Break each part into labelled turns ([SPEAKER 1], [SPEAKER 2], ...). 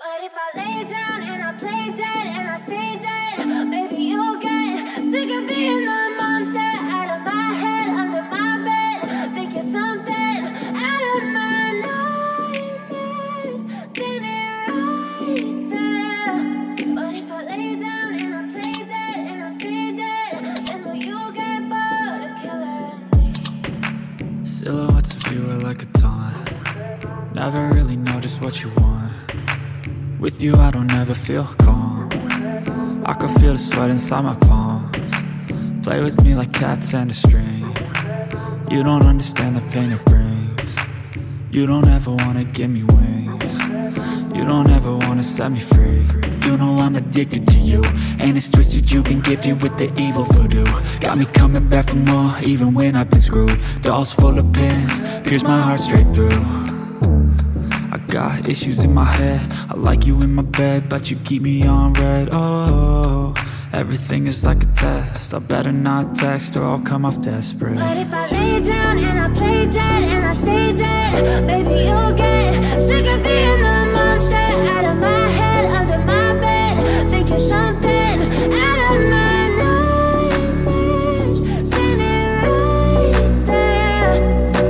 [SPEAKER 1] But if I lay down and I play dead and I stay dead, baby, you'll get sick of being the monster out of my head, under my bed. Think you're something out of my nightmares, standing right there. But if I lay down and I play dead and I stay dead, then will you get bored of killing me?
[SPEAKER 2] Silhouettes of you are like a taunt. Never really know just what you want. With you I don't ever feel calm. I can feel the sweat inside my palms. Play with me like cats and a string. You don't understand the pain it brings. You don't ever wanna give me wings. You don't ever wanna set me free. You know I'm addicted to you, and it's twisted, you've been gifted with the evil voodoo. Got me coming back for more, even when I've been screwed. Dolls full of pins, pierce my heart straight through. I got issues in my head, I like you in my bed, but you keep me on red. Oh, everything is like a test. I better not text or I'll come off desperate.
[SPEAKER 1] But if I lay down and I play dead and I stay dead, baby, you'll get sick of being the monster out of my head, under my bed. Think you're something out of my nightmares, standing right there.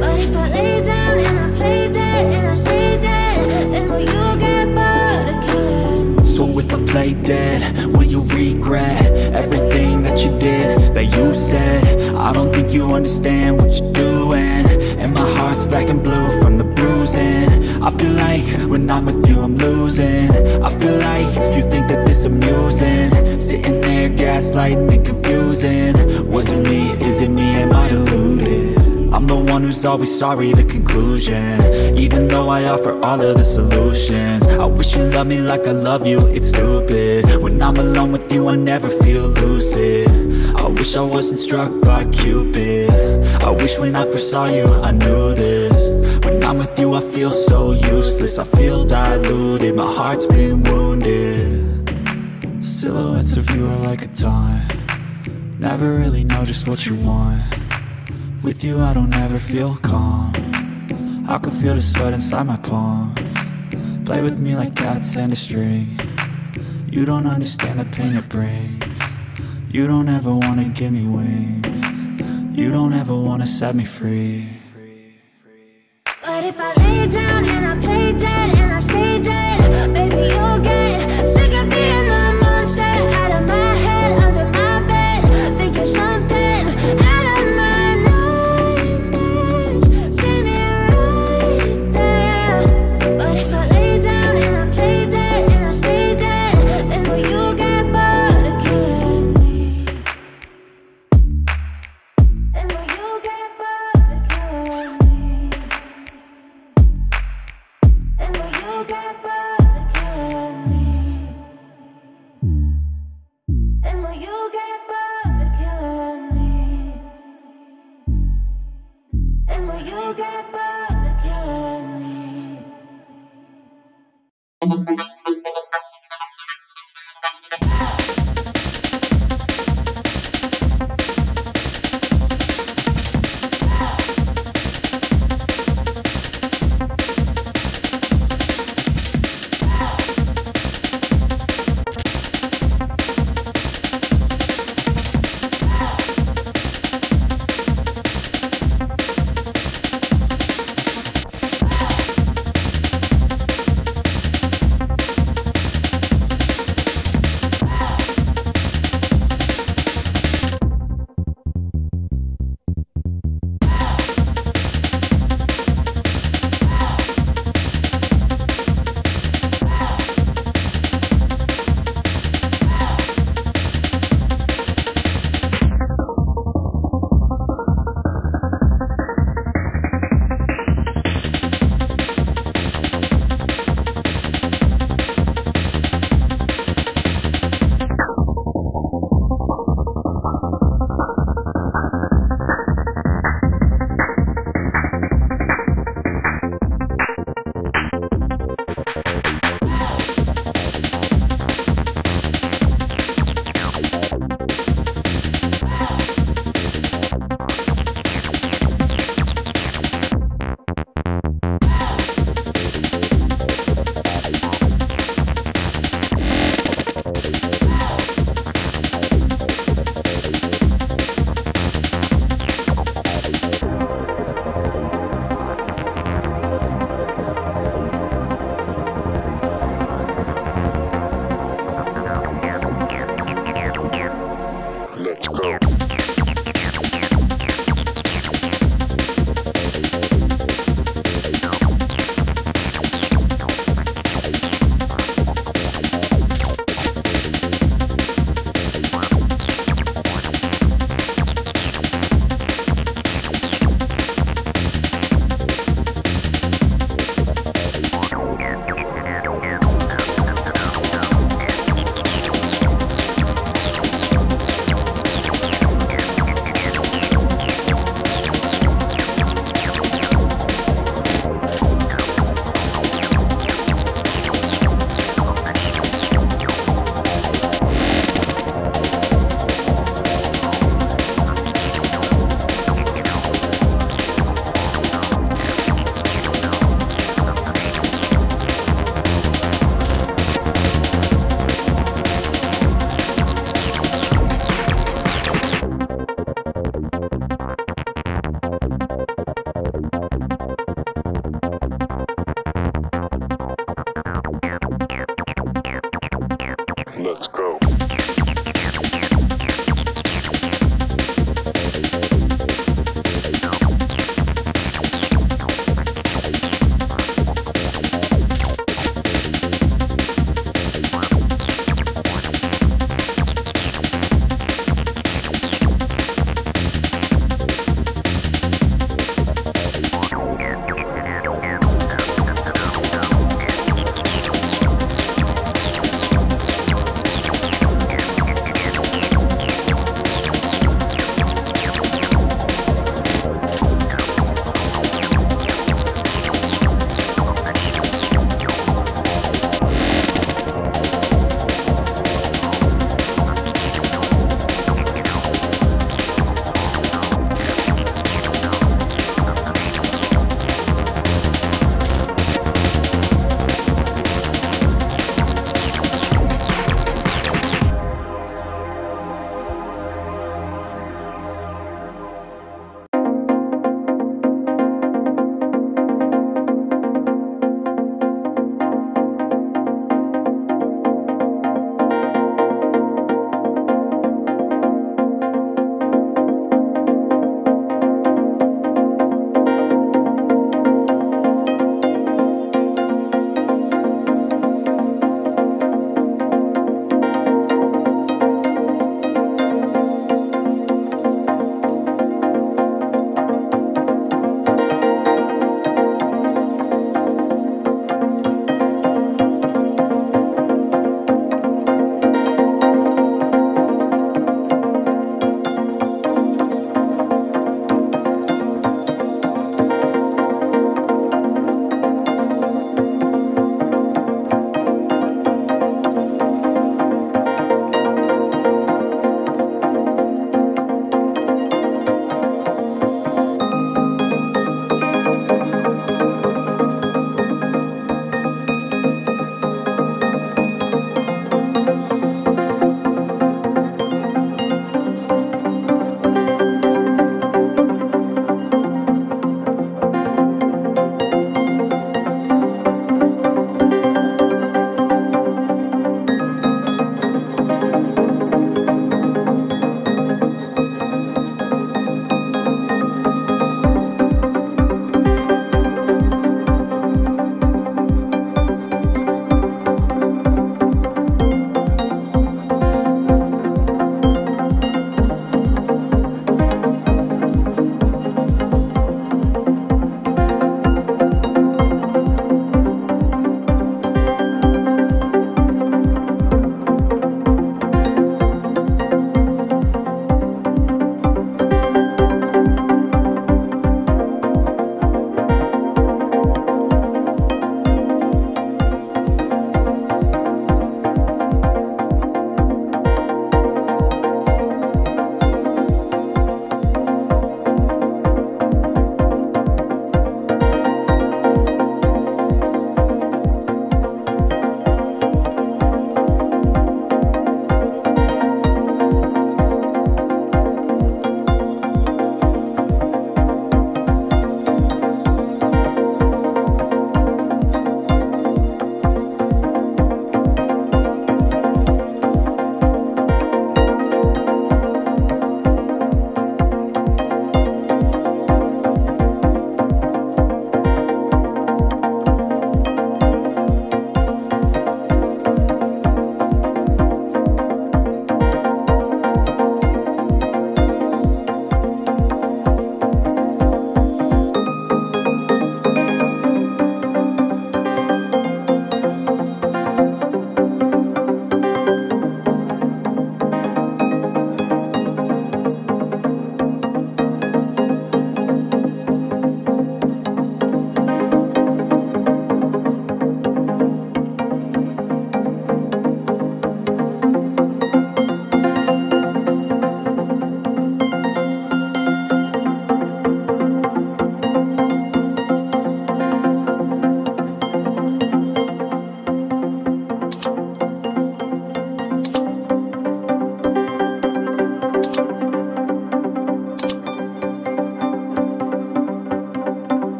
[SPEAKER 1] But if I lay down and I play dead and I stay dead, then will you get bored of killing me?
[SPEAKER 2] So if I play dead, will you regret everything that you did, that you said? I don't think you understand what you're doing, and my heart's black and blue from the bruising. I feel like when I'm with you I'm losing. I feel like you think that this amusing, sitting there gaslighting and confusing. Was it me? Is it me? Am I deluded? I'm the one who's always sorry, the conclusion, even though I offer all of the solutions. I wish you loved me like I love you, it's stupid. When I'm alone with you I never feel lucid. I wish I wasn't struck by Cupid. I wish when I first saw you I knew this. When I'm with you I feel so useless, I feel diluted, my heart's been wounded. Silhouettes of you are like a taunt. Never really know just what you want. With you I don't ever feel calm. I can feel the sweat inside my palms. Play with me like cats and a string. You don't understand the pain it brings. You don't ever wanna give me wings. You don't ever wanna set me free.
[SPEAKER 1] But if I lay down and I